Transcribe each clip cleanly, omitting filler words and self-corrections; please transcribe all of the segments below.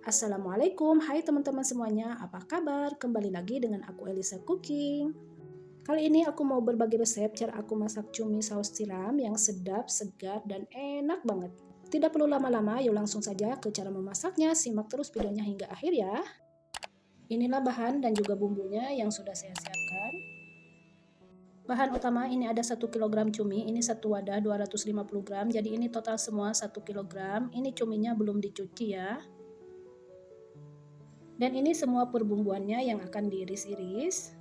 Assalamualaikum, hai teman-teman semuanya, apa kabar? Kembali lagi dengan aku Elisa Cooking. Kali ini aku mau berbagi resep cara aku masak cumi saus tiram yang sedap, segar, dan enak banget. Tidak perlu lama-lama, yuk langsung saja ke cara memasaknya, simak terus videonya hingga akhir ya. Inilah bahan dan juga bumbunya yang sudah saya siapkan. Bahan utama ini ada 1 kg cumi, ini satu wadah 250 gram, jadi ini total semua 1 kg. Ini cuminya belum dicuci ya. Dan ini semua perbumbuannya yang akan diiris-iris.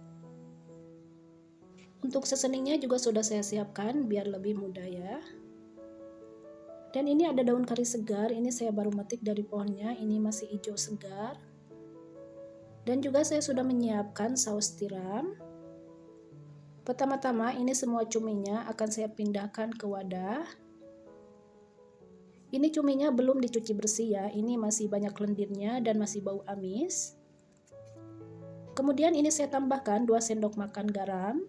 Untuk seasoningnya juga sudah saya siapkan biar lebih mudah ya. Dan ini ada daun kari segar, ini saya baru metik dari pohonnya, ini masih hijau segar. Dan juga saya sudah menyiapkan saus tiram. Pertama-tama ini semua cuminya akan saya pindahkan ke wadah. Ini cuminya belum dicuci bersih ya, ini masih banyak lendirnya dan masih bau amis. Kemudian ini saya tambahkan 2 sendok makan garam.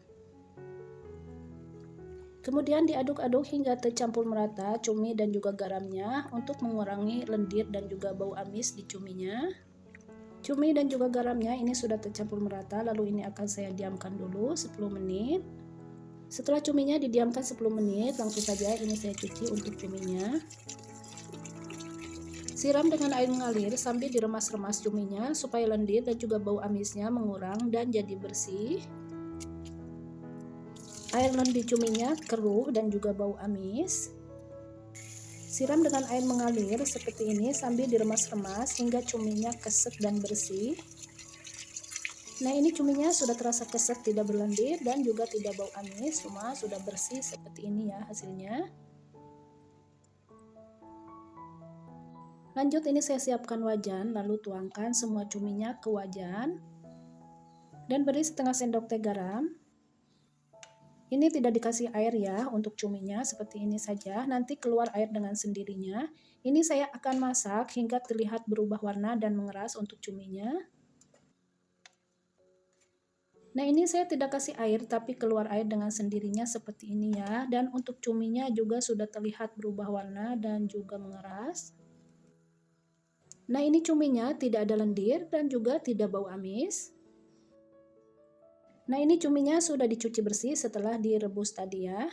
Kemudian diaduk-aduk hingga tercampur merata cumi dan juga garamnya untuk mengurangi lendir dan juga bau amis di cuminya. Cumi dan juga garamnya ini sudah tercampur merata, lalu ini akan saya diamkan dulu 10 menit. Setelah cuminya didiamkan 10 menit, langsung saja ini saya cuci untuk cuminya. Siram dengan air mengalir sambil diremas-remas cuminya supaya lendir dan juga bau amisnya mengurang dan jadi bersih. Air lendir cuminya keruh dan juga bau amis. Siram dengan air mengalir seperti ini sambil diremas-remas hingga cuminya keset dan bersih. Nah, ini cuminya sudah terasa keset, tidak berlendir dan juga tidak bau amis, semua sudah bersih seperti ini ya hasilnya. Lanjut ini saya siapkan wajan, lalu tuangkan semua cuminya ke wajan. Dan beri setengah sendok teh garam. Ini tidak dikasih air ya untuk cuminya, seperti ini saja, nanti keluar air dengan sendirinya. Ini saya akan masak hingga terlihat berubah warna dan mengeras untuk cuminya. Nah, ini saya tidak kasih air tapi keluar air dengan sendirinya seperti ini ya. Dan untuk cuminya juga sudah terlihat berubah warna dan juga mengeras. Nah, ini cuminya tidak ada lendir dan juga tidak bau amis. Nah, ini cuminya sudah dicuci bersih setelah direbus tadi ya.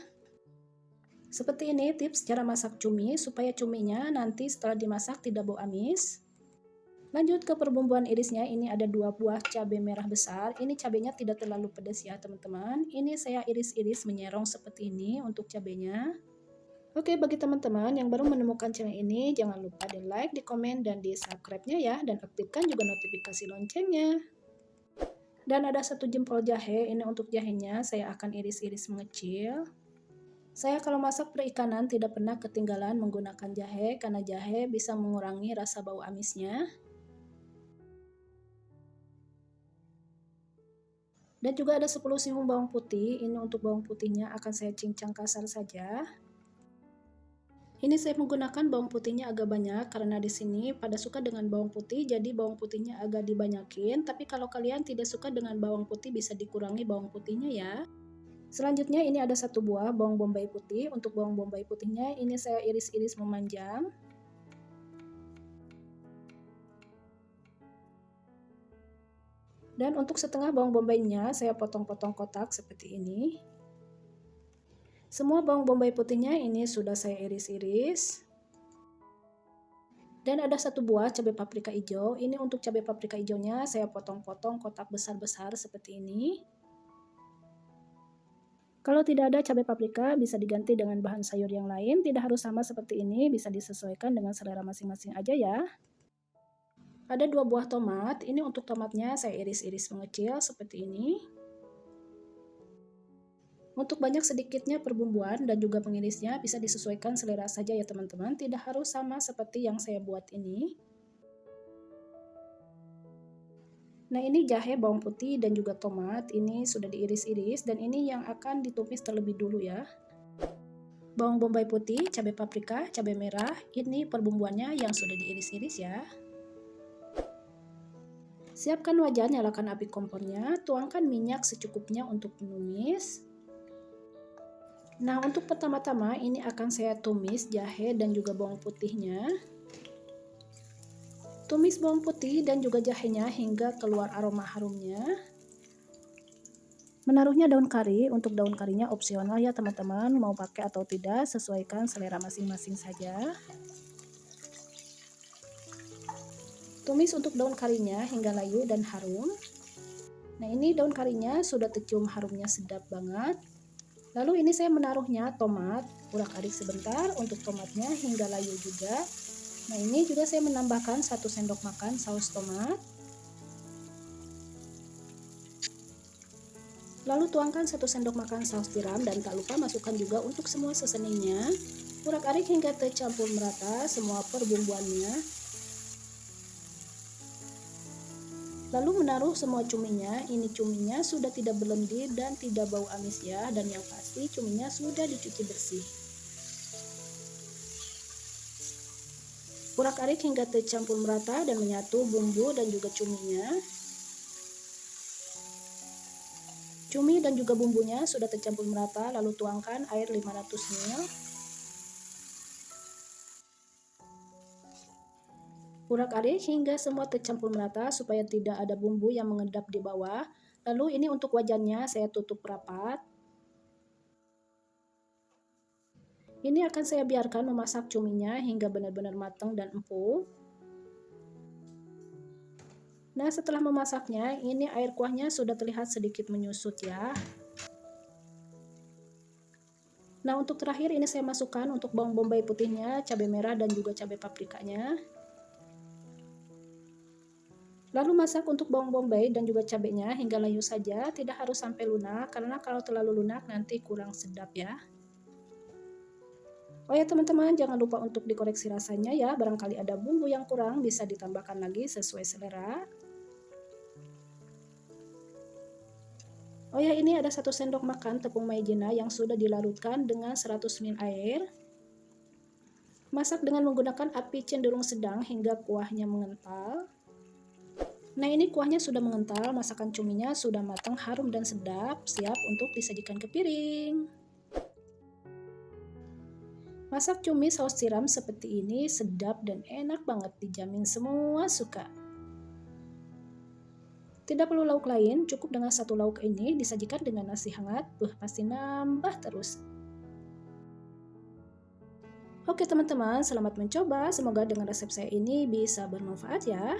Seperti ini tips cara masak cumi supaya cuminya nanti setelah dimasak tidak bau amis. Lanjut ke perbumbuan irisnya, ini ada 2 buah cabai merah besar. Ini cabainya tidak terlalu pedas ya teman-teman. Ini saya iris-iris menyerong seperti ini untuk cabainya. Oke, bagi teman-teman yang baru menemukan channel ini, jangan lupa di like, di komen, dan di subscribe-nya ya. Dan aktifkan juga notifikasi loncengnya. Dan ada 1 jempol jahe, ini untuk jahenya saya akan iris-iris mengecil. Saya kalau masak perikanan tidak pernah ketinggalan menggunakan jahe karena jahe bisa mengurangi rasa bau amisnya. Dan juga ada 10 siung bawang putih, ini untuk bawang putihnya akan saya cincang kasar saja. Ini saya menggunakan bawang putihnya agak banyak karena di sini pada suka dengan bawang putih, jadi bawang putihnya agak dibanyakin. Tapi kalau kalian tidak suka dengan bawang putih bisa dikurangi bawang putihnya ya. Selanjutnya ini ada 1 buah bawang bombay putih. Untuk bawang bombay putihnya ini saya iris-iris memanjang. Dan untuk setengah bawang bombaynya saya potong-potong kotak seperti ini. Semua bawang bombay putihnya ini sudah saya iris-iris. Dan ada 1 buah cabai paprika hijau. Ini untuk cabai paprika hijaunya saya potong-potong kotak besar-besar seperti ini. Kalau tidak ada cabai paprika bisa diganti dengan bahan sayur yang lain. Tidak harus sama seperti ini, bisa disesuaikan dengan selera masing-masing aja ya. Ada 2 buah tomat. Ini untuk tomatnya saya iris-iris mengecil seperti ini. Untuk banyak sedikitnya perbumbuan dan juga pengirisnya bisa disesuaikan selera saja ya teman-teman. Tidak harus sama seperti yang saya buat ini. Nah, ini jahe, bawang putih, dan juga tomat. Ini sudah diiris-iris dan ini yang akan ditumis terlebih dulu ya. Bawang bombay putih, cabai paprika, cabai merah. Ini perbumbuannya yang sudah diiris-iris ya. Siapkan wajan, nyalakan api kompornya, tuangkan minyak secukupnya untuk menumis. Nah, untuk pertama-tama ini akan saya tumis jahe dan juga bawang putihnya. Tumis bawang putih dan juga jahenya hingga keluar aroma harumnya. Menaruhnya daun kari. Untuk daun karinya opsional ya teman-teman, mau pakai atau tidak sesuaikan selera masing-masing saja. Tumis untuk daun karinya hingga layu dan harum. Nah, ini daun karinya sudah tercium harumnya sedap banget. Lalu ini saya menaruhnya tomat, urak-arik sebentar untuk tomatnya hingga layu juga. Nah, ini juga saya menambahkan 1 sendok makan saus tomat. Lalu tuangkan 1 sendok makan saus tiram dan tak lupa masukkan juga untuk semua seasoningnya. Urak-arik hingga tercampur merata semua perbumbuannya. Lalu menaruh semua cuminya. Ini cuminya sudah tidak berlendir dan tidak bau amis ya. Dan yang pasti cuminya sudah dicuci bersih. Urak-arik hingga tercampur merata dan menyatu bumbu dan juga cuminya. Cumi dan juga bumbunya sudah tercampur merata, lalu tuangkan air 500 ml. Urak-arik hingga semua tercampur merata supaya tidak ada bumbu yang mengendap di bawah. Lalu ini untuk wajannya saya tutup rapat. Ini akan saya biarkan memasak cuminya hingga benar-benar matang dan empuk. Nah, setelah memasaknya, ini air kuahnya sudah terlihat sedikit menyusut ya. Nah, untuk terakhir ini saya masukkan untuk bawang bombay putihnya, cabai merah dan juga cabai paprikanya. Lalu masak untuk bawang bombay dan juga cabenya hingga layu saja, tidak harus sampai lunak karena kalau terlalu lunak nanti kurang sedap ya. Oh ya teman-teman, jangan lupa untuk dikoreksi rasanya ya, barangkali ada bumbu yang kurang bisa ditambahkan lagi sesuai selera. Oh ya, ini ada 1 sendok makan tepung maizena yang sudah dilarutkan dengan 100 ml air. Masak dengan menggunakan api cenderung sedang hingga kuahnya mengental. Nah, ini kuahnya sudah mengental, masakan cuminya sudah matang, harum dan sedap, siap untuk disajikan ke piring. Masak cumi saus tiram seperti ini sedap dan enak banget, dijamin semua suka. Tidak perlu lauk lain, cukup dengan 1 lauk ini disajikan dengan nasi hangat, pasti nambah terus. Oke teman-teman, selamat mencoba, semoga dengan resep saya ini bisa bermanfaat ya.